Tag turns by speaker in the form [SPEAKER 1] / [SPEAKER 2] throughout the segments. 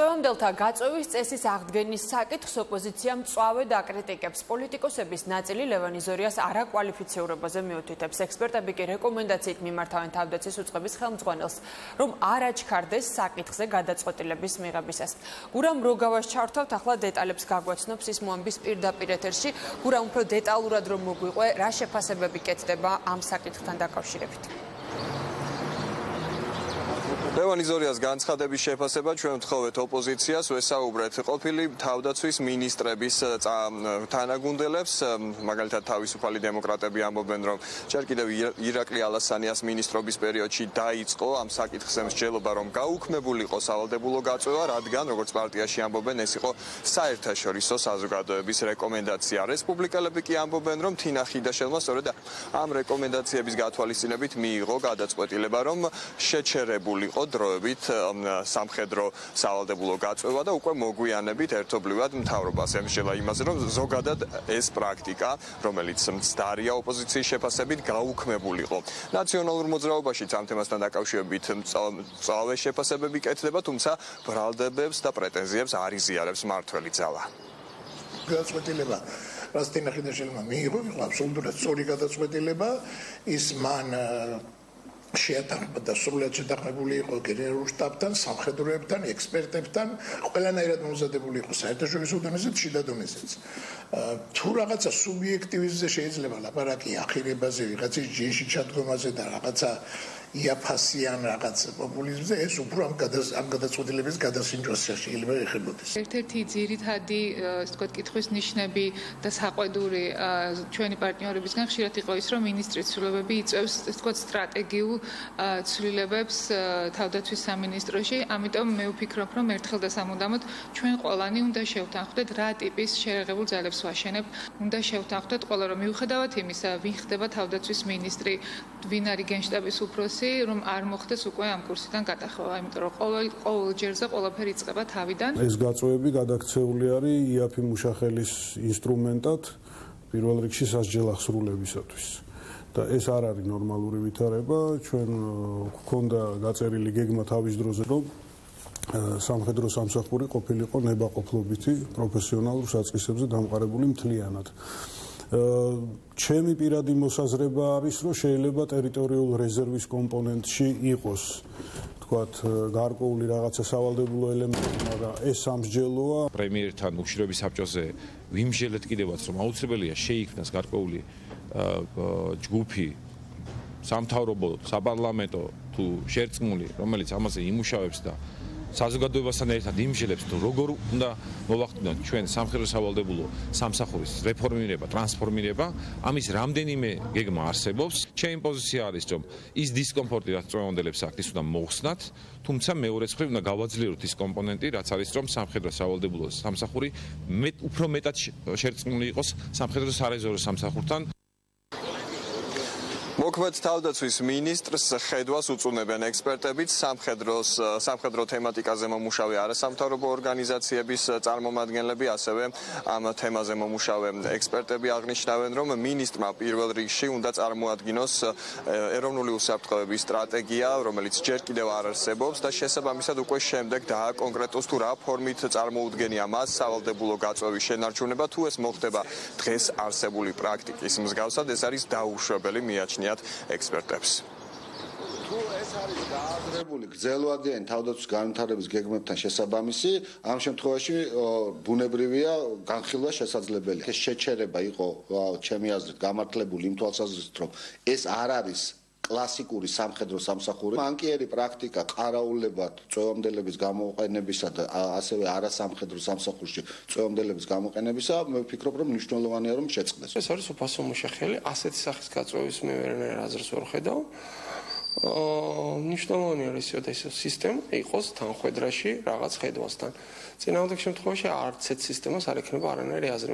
[SPEAKER 1] წვევამდელთა გაწვევის წესის აღდგენის საკითხს ოპოზიცია მწვავედ აკრიტიკებს. პოლიტიკოსების ნაწილი ლევან იზორიას არაკვალიფიცირებაზე მიუთითებს. ექსპერტები კი რეკომენდაციით მიმართავენ თავდაცვის უწყების ხელმძღვანელს, რომ არ აჩქარდეს საკითხზე გადაწყვეტილების მიღებისას. გურამ როგავას ჩავრთავთ, ახლა დეტალებს გაგვაცნობს ის მოამბის პირდაპირ ეთერში. გურამ, უფრო დეტალურად რომ მოგვიყვე, რა შეფასებები კეთდება ამ საკითხთან დაკავშირებით?
[SPEAKER 2] ლევან იზორიას განცხადების შეფასება ჩვენ ვთხოვეთ ოპოზიციას, ვესაუბრეთ ყოფილი თავდაცვის მინისტრების თანაგუნდელებს, მაგალითად თავისუფალი დემოკრატები ამბობენ, რომ ჯერ კიდევ ირაკლი ალასანიას მინისტრობის პერიოდში დაიწყო ამ საკითხზე მსჯელობა, რომ გაუქმებულიყო სავალდებულო გაწვევა, რადგან როგორც პარტიაში ამბობენ, ეს იყო საერთაშორისო საზოგადოების რეკომენდაცია. რესპუბლიკელები კი ამბობენ, რომ თინა ხიდაშელმა სწორედ ამ რეკომენდაციების გათვალისწინებით მიიღო გადაწყვეტილება, რომ შეჩერებულიყო დროებით სამხედრო სავალდებულო გაწვევა და უკვე მოგვიანებით ერთობლივად მთავრობას ემსჯელა იმაზე, რომ ზოგადად ეს პრაქტიკა, რომელიც მცდარია ოპოზიციის შეფასებით, გაუქმებულიყო. ნაციონალურ მოძრაობაშიც ამ თემასთან დაკავშირებით მწვავე შეფასებები კეთდება, თუმცა ბრალდებებს და პრეტენზიებს არ იზიარებს მმართველი ძალა.
[SPEAKER 3] გადაწყვეტილება რაც თინა ხიდაშელმა მიიღო, იყო აბსოლუტურად სწორი გადაწყვეტილება, ის მან შეატარება და სრულად შეთანხმებული იყო გენერალურ შტაბთან, სამხედროებთან, ექსპერტებთან, ყველანაირად მომზადებული იყო საერთაშორისო დონეზე, შიდა დონეზეც. თუ რაღაცა სუბიექტივიზმზე შეიძლება ლაპარაკი ახირებაზე, ვიღაცის ჯიში ჩადგომაზე და რაღაცა იაფასიან რაღაც პოპულიზმზე, ეს უფრო ამ გადაწყვეტილების გადასინჯვას შეიძლება ეხებოდეს.
[SPEAKER 4] ერთ-ერთი ძირითადი, ასე ვთქვათ, კითხვის ნიშნები და საყვედური ჩვენი პარტნიორებისგან ხშირად იყო ის, რომ მინისტრის ცვლილებები იწვევს, ასე ვთქვათ, სტრატეგიულ ცვლილებებს თავდაცვის სამინისტროში, ამიტომ მე ვფიქრობ, რომ ერთხელ და სამუდამოდ ჩვენ ყველანი უნდა შევთანხმდეთ, რა ტიპის შეერაღებულ ძალებს ვაშენებ, უნდა შევთანხმდეთ ყველა, რომ მიუხედავად იმისა, ვინ ხდება თავდაცვის მინისტრი, ვინ არის გენშტაბის უფროსი, რომ არ მოხდეს უკვე ამ კურსიდან გადახვევა, იმიტომ რომ ყოველ ჯერზე ყველაფერი იწყება თავიდან.
[SPEAKER 5] ეს გაწვევები გადაქცეული არის იაფი მუშახელის ინსტრუმენტად პირველ რიგში სასჯელ აღსრულებისათვის. და ეს არ არის ნორმალური ვითარება, ჩვენ გვქონდა დაწერილი გეგმა თავის დროზე, რომ სამხედრო სამსახური ყოფილიყო ნებაყოფლობითი პროფესიონალურ საწყისებზე დამყარებული მთლიანად. ჩემი პირადი მოსაზრება არის, რომ შეიძლება ტერიტორიულ რეზერვის კომპონენტში იყოს, თქვათ, გარკვეული რაღაცა სავალდებულო ელემენტი, მაგრამ ეს სამსჯელოა.
[SPEAKER 6] პრემიერთან უშიშროების საბჭოზე ვიმსჯელეთ კიდევაც, რომ აუცილებელია შეიქმნას გარკვეული ჯგუფი, სამთავრობო, საპარლამენტო თუ შერწყმული, რომელიც ამაზე იმუშავებს და საზოგადოებასთან ერთად იმსჯელებს, თუ როგორ უნდა მოვახდინოთ ჩვენ სამხედრო სავალდებულო სამსახურის რეფორმირება, ტრანსფორმირება, ამის რამდენიმე გეგმა არსებობს. ჩემი პოზიცია არის, რომ ის დისკომფორტი, რაც წვევამდელებს აქვს, ის უნდა მოხსნათ, თუმცა მეორე მხრივ უნდა გავაძლიეროთ ის კომპონენტი, რაც არის, რომ სამხედრო სავალდებულო სამსახური უფრო მეტად შერწყმული იყოს სამხედრო სარეზერვო სამსახურთან.
[SPEAKER 2] მოქმედ თავდაცვის მინისტრს ხედვას უწუნებენ ექსპერტებიც, სამხედრო თემატიკაზე მომუშავე არასამთავრობო ორგანიზაციების წარმომადგენლები, ასევე ამ თემაზე მომუშავე ექსპერტები აღნიშნავენ, რომ მინისტრმა პირველ რიგში უნდა წარმოადგინოს ეროვნული უსაფრთხოების სტრატეგია, რომელიც ჯერ კიდევ არ არსებობს და შესაბამისად უკვე შემდეგ დააკონკრეტოს, თუ რა ფორმით წარმოუდგენია მას სავალდებულო გაწვევის შენარჩუნება, თუ ეს მოხდება დღეს არსებული პრაქტიკის მსგავსად, ეს არის დაუშვებელი, მიაჩნიათ ექსპერტებს.
[SPEAKER 7] თუ ეს არის გააზრებული გრძელვადიანი თავდაცვის განვითარების გეგმებთან შესაბამისი, ამ შემთხვევაში ბუნებრივია განხილვა შესაძლებელია. ეს შეჩერება იყო ჩემი აზრით გამართლებული იმ თვალსაზრისით, რომ ეს არ არის კლასიკური სამხედრო სამსახური. მანკიერი პრაქტიკა ყარაულებად წვევამდელების გამოყენებისა და ასევე არასამხედრო სამსახურში წვევამდელების გამოყენებისა, მე ვფიქრობ, რომ მნიშვნელოვანია რომ შეწყდეს.
[SPEAKER 8] ეს არის უფასო მუშახელი, ასეთი სახის გაწვევის მე ვერანაირ აზრს ვერ ხედავ. მნიშვნელოვანია რომ ეს სისტემა იყოს თანხვედრაში რაღაც ხედვასთან. წინააღმდეგ შემთხვევაში არც ეს სისტემას არ ექნება არანაირი აზრი.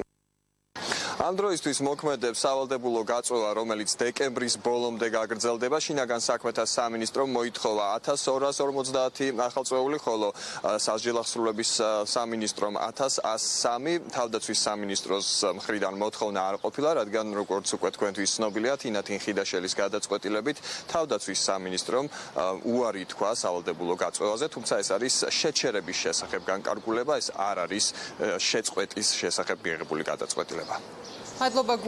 [SPEAKER 2] ამ დროისთვის მოქმედებს სავალდებულო გაწვევა, რომელიც დეკემბრის ბოლომდე გაგრძელდება. შინაგან საქმეთა სამინისტრომ მოითხოვა 1250 ახალწეული, ხოლო სასჯელახსრულების სამინისტრომ 1103. თავდაცვის სამინისტროს მხრიდან მოთხოვნა არ ყოფილა, რადგან როგორც უკვე თქვენთვის ცნობილია, თინა თინხიდაშელის გადაწყვეტილებით თავდაცვის სამინისტრომ უარი თქვა სავალდებულო გაწვევაზე, თუმცა ეს არის შეჩერების შესახებ განკარგულება, ეს არ არის შეწყვეტის შესახებ მიღებული გადაწყვეტილება.
[SPEAKER 1] მადლობა.